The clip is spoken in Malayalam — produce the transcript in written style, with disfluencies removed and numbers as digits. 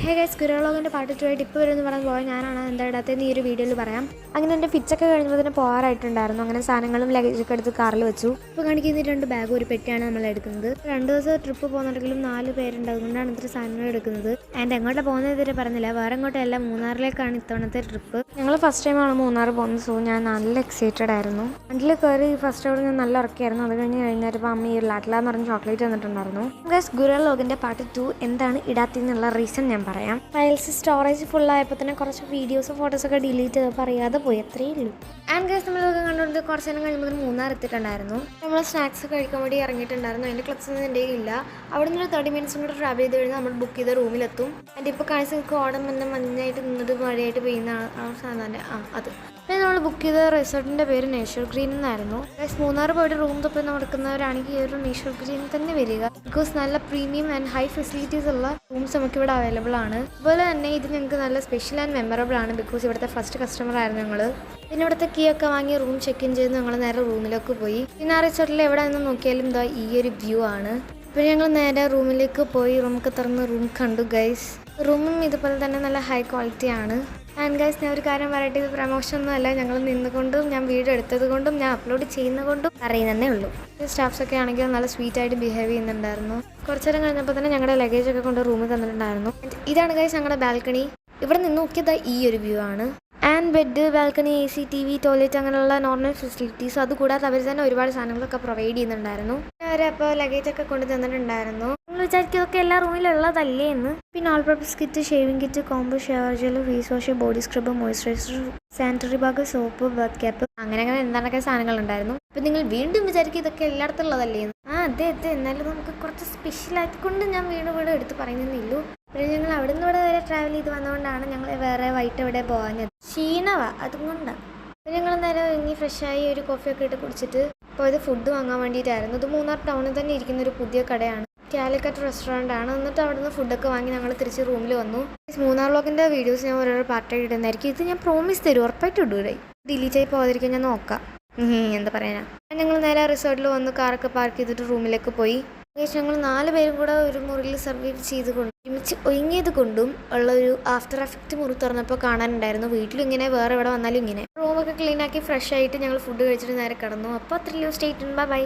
ഹേ ഗൈസ്, കുരുളോകിൻ്റെ പാർട്ട് 2 ആയിട്ട് ഇപ്പോൾ വരുമെന്ന് പറയാൻ പോയാൽ ഞാനാണ് എന്താ ഇടാത്തതെന്ന് ഈ ഒരു വീഡിയോയിൽ പറയാം. അങ്ങനെ എൻ്റെ ഫിറ്റ്സൊക്കെ കഴിഞ്ഞപ്പോൾ തന്നെ പോകാറായിട്ടുണ്ടായിരുന്നു. അങ്ങനെ സാധനങ്ങളും ലഗേജൊക്കെ എടുത്ത് കാറിൽ വെച്ചു. ഇപ്പോൾ കാണിക്കുന്ന 2 ബാഗ് ഒരു പെട്ടിയാണ് നമ്മൾ എടുക്കുന്നത്. 2 ദിവസം ട്രിപ്പ് പോകുന്നുണ്ടെങ്കിലും 4 പേരുണ്ട്, അതുകൊണ്ടാണ് ഇത്ര സാധനങ്ങൾ എടുക്കുന്നത്. ആൻഡ് എങ്ങോട്ടാണ് പോകുന്നത് ഇതുവരെ പറഞ്ഞില്ല. വേറെ എങ്ങോട്ടല്ല, മൂന്നാറിലേക്കാണ് ഇത്തവണത്തെ ട്രിപ്പ്. ഞങ്ങൾ ഫസ്റ്റ് ടൈമാണ് മൂന്നാർ പോകുന്നത്. സോ ഞാൻ നല്ല എക്സൈറ്റഡ് ആയിരുന്നു. വണ്ടിയിൽ കയറി ഫസ്റ്റ് അവിടെ ഞാൻ നല്ല ഉറക്കിയായിരുന്നു. അത് കഴിഞ്ഞപ്പോൾ അമ്മ ഈ ലാറ്റ്ല എന്ന് പറഞ്ഞ് ചോക്ലേറ്റ് തന്നിട്ടുണ്ടായിരുന്നു. ഗൈസ്, കുരുളോകിൻ്റെ പാർട്ട് 2 എന്താണ് ഇടാത്തതെന്നുള്ള റീസൺ ഞാൻ പറയാം. ഫയൽസ് സ്റ്റോറേജ് ഫുള്ളായപ്പോൾ തന്നെ കുറച്ച് വീഡിയോസും ഫോട്ടോസൊക്കെ ഡിലീറ്റ് ചെയ്തപ്പോൾ അറിയാതെ പോയി, അത്രയേ ഉള്ളൂ. ആൻഡ് ഗൈസ്, നമ്മളൊക്കെ കണ്ടുകൊണ്ട് കുറച്ച് നേരം കഴിയുമ്പോൾ മൂന്നാർ എത്തിയിട്ടുണ്ടായിരുന്നു. നമ്മൾ സ്നാക്സ് കഴിക്കാൻ വേണ്ടി ഇറങ്ങിയിട്ടുണ്ടായിരുന്നു. അതിൻ്റെ ക്ലബ്സൊന്നും എൻ്റെ കയ്യിലില്ല. അവിടെ നിന്ന് 30 മിനിറ്റ്സും കൂടെ ട്രാവൽ ചെയ്ത് കഴിഞ്ഞാൽ നമ്മൾ ബുക്ക് ചെയ്ത റൂമിലെത്തും. ആൻഡ് ഇപ്പോൾ കാണിച്ച് നിങ്ങൾക്ക് ഓടം വന്ന് മഞ്ഞായിട്ട് നിന്നിട്ട് മഴയായിട്ട് പെയ്യുന്ന സാധനം അത്. പിന്നെ നമ്മൾ ബുക്ക് ചെയ്ത റിസോർട്ടിൻ്റെ പേര് നേച്ചർ ഗ്രീൻ എന്നായിരുന്നു. മൂന്നാർ പോയിട്ട് റൂം തൊപ്പം നടക്കുന്നവരാണെങ്കിൽ ഈ ഒരു നേച്ചർ ഗ്രീൻ തന്നെ വരിക. ബിക്കോസ് നല്ല പ്രീമിയം ആൻഡ് ഹൈ ഫെസിലിറ്റീസ് ഉള്ള റൂംസ് നമുക്ക് ഇവിടെ അവൈലബിൾ ആണ്. അതുപോലെ തന്നെ ഇത് ഞങ്ങൾക്ക് നല്ല സ്പെഷ്യൽ ആൻഡ് മെമ്മറബിൾ ആണ്. ബിക്കോസ് ഇവിടുത്തെ ഫസ്റ്റ് കസ്റ്റമർ ആയിരുന്നു ഞങ്ങൾ. പിന്നെ ഇവിടുത്തെ കീ ഒക്കെ വാങ്ങി റൂം ചെക്ക് ഇൻ ചെയ്ത് ഞങ്ങൾ നേരെ റൂമിലേക്ക് പോയി. പിന്നെ ആ റിസോർട്ടിൽ എവിടെ നിന്ന് നോക്കിയാലും ഇതാ ഈ ഒരു വ്യൂ ആണ്. പിന്നെ ഞങ്ങൾ നേരെ റൂമിലേക്ക് പോയി റൂമൊക്കെ തുറന്ന് റൂം കണ്ടു ഗൈസ്. റൂമും ഇതുപോലെ തന്നെ നല്ല ഹൈ ക്വാളിറ്റി ആണ്. ആൻഡ് ഗൈസ്, ഞാൻ ഒരു കാര്യം പറയട്ടെ, ഇത് പ്രമോഷൻ ഒന്നും അല്ല. ഞങ്ങൾ നിന്നുകൊണ്ടും ഞാൻ വീഡിയോ എടുത്തത് കൊണ്ടും ഞാൻ അപ്ലോഡ് ചെയ്യുന്നതുകൊണ്ടും അറിയുന്നതേ ഉള്ളൂ. സ്റ്റാഫ്സൊക്കെ ആണെങ്കിൽ നല്ല സ്വീറ്റായിട്ട് ബിഹേവ് ചെയ്യുന്നുണ്ടായിരുന്നു. കുറച്ചു നേരം കഴിഞ്ഞപ്പോൾ തന്നെ ഞങ്ങളുടെ ലഗേജൊക്കെ കൊണ്ട് റൂമിൽ തന്നിട്ടുണ്ടായിരുന്നു. ഇതാണ് ഗൈസ് ഞങ്ങളുടെ ബാൽക്കണി. ഇവിടെ നിന്ന് നോക്കിയത് ഈ ഒരു വ്യൂ ആണ്. And bed, balcony, AC, TV, toilet അങ്ങനെയുള്ള നോർമൽ ഫെസിലിറ്റീസ്. അതുകൂടാതെ അവർ തന്നെ ഒരുപാട് സാധനങ്ങളൊക്കെ പ്രൊവൈഡ് ചെയ്യുന്നുണ്ടായിരുന്നു. അവരപ്പോൾ ലഗേജൊക്കെ കൊണ്ട് തന്നിട്ടുണ്ടായിരുന്നു. നിങ്ങൾ വിചാരിക്കുന്നതൊക്കെ എല്ലാ റൂമിലുള്ളതല്ലേ എന്ന്. പിന്നെ all purpose kit, shaving kit, combo shower gel, face wash, body scrub, moisturiser, sanitary bag, soap, bath cap, അങ്ങനെ എന്താണൊക്കെ സാധനങ്ങളുണ്ടായിരുന്നു. അപ്പം നിങ്ങൾ വീണ്ടും വിചാരിക്കും ഇതൊക്കെ എല്ലായിടത്തും ഉള്ളതല്ലേ എന്ന്. അതെ, എന്നാലും നമുക്ക് കുറച്ച് സ്പെഷ്യലായിക്കൊണ്ട് ഞാൻ വീണ്ടും എടുത്ത് പറയുന്നില്ലല്ലോ. പിന്നെ ഞങ്ങൾ അവിടെ നിന്ന് ഇവിടെ വരെ ട്രാവൽ ചെയ്ത് വന്നതുകൊണ്ടാണ് ഞങ്ങൾ വേറെ വൈകിട്ട് ഇവിടെ പോകാഞ്ഞത്. ക്ഷീണവാ, അതുകൊണ്ടാണ്. പിന്നെ ഞങ്ങൾ നേരെ ഇനി ഫ്രഷായി ഒരു കോഫിയൊക്കെ ഇട്ട് കുടിച്ചിട്ട് പോയത് ഫുഡ് വാങ്ങാൻ വേണ്ടിയിട്ടായിരുന്നു. ഇത് മൂന്നാർ ടൗണിൽ തന്നെ ഇരിക്കുന്ന ഒരു പുതിയ കടയാണ്. കാലിക്കറ്റ് റെസ്റ്റോറൻ്റ് ആണ്. എന്നിട്ട് അവിടെ നിന്ന് ഫുഡൊക്കെ വാങ്ങി ഞങ്ങൾ തിരിച്ച് റൂമിൽ വന്നു. മൂന്നാർ വ്ളോഗിൻ്റെ വീഡിയോസ് ഞാൻ ഓരോരോ പാർട്ടായിട്ട് ഇടുന്നതായിരിക്കും. ഇത് ഞാൻ പ്രോമിസ് തരും, ഉറപ്പായിട്ട് ഇടൂടെ. ഡിലീറ്റ് ആയി പോകാതിരിക്കാൻ ഞാൻ നോക്കാം. എന്താ പറയാനാ. ഞങ്ങൾ നേരെ റിസോർട്ടിൽ വന്ന് കാറൊക്കെ പാർക്ക് ചെയ്തിട്ട് റൂമിലേക്ക് പോയി. ഞങ്ങൾ 4 പേരും കൂടെ ഒരു മുറിയിൽ സർവൈവ് ചെയ്തുകൊണ്ട് ഒരുമിച്ച് ഒഴുങ്ങിയത് കൊണ്ടും ഉള്ള ഒരു ആഫ്റ്റർ എഫക്റ്റ് മുറി തുറന്നപ്പോൾ കാണാനുണ്ടായിരുന്നു. വീട്ടിലും ഇങ്ങനെ, വേറെ എവിടെ വന്നാലും ഇങ്ങനെ. റൂമൊക്കെ ക്ലീൻ ആക്കി ഫ്രഷ് ആയിട്ട് ഞങ്ങൾ ഫുഡ് കഴിച്ചിട്ട് നേരെ കിടന്നു. അപ്പോൾ അത്രയും സ്റ്റേറ്റ്. ബൈ.